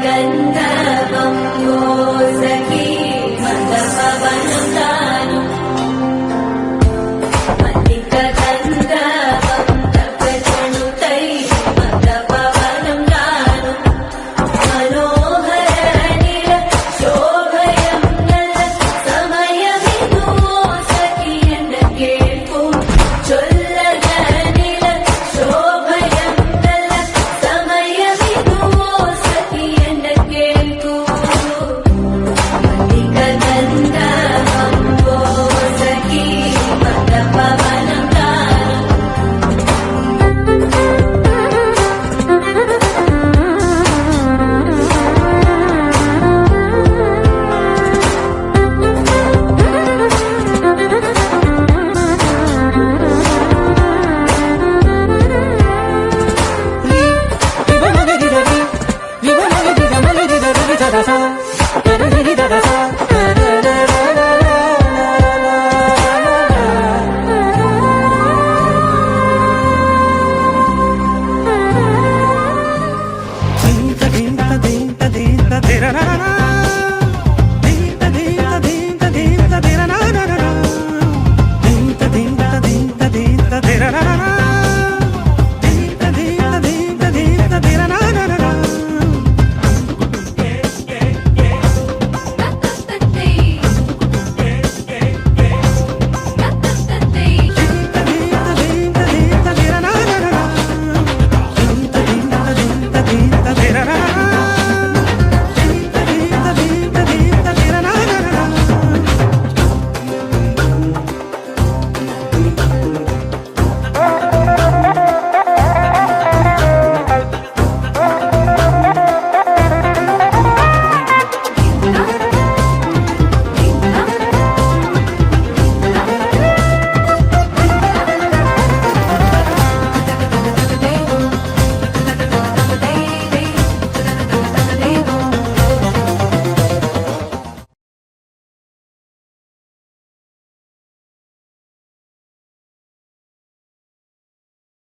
गन्धर्वं वो सखी मन्दपवनं दानु मल्लिकगन्धर्वं तपचनुतैः मन्दपवनं दानु मनोहरनिल शोभयं नल समयमिदु सखी एन्न केळ्पु चొల్లగనిల శోభయం నల సమయమిదు సఖి ఎన్న కేಳ್పు మల్లిక గంధర్వం ఓ సఖి మదపవనం దాను da da da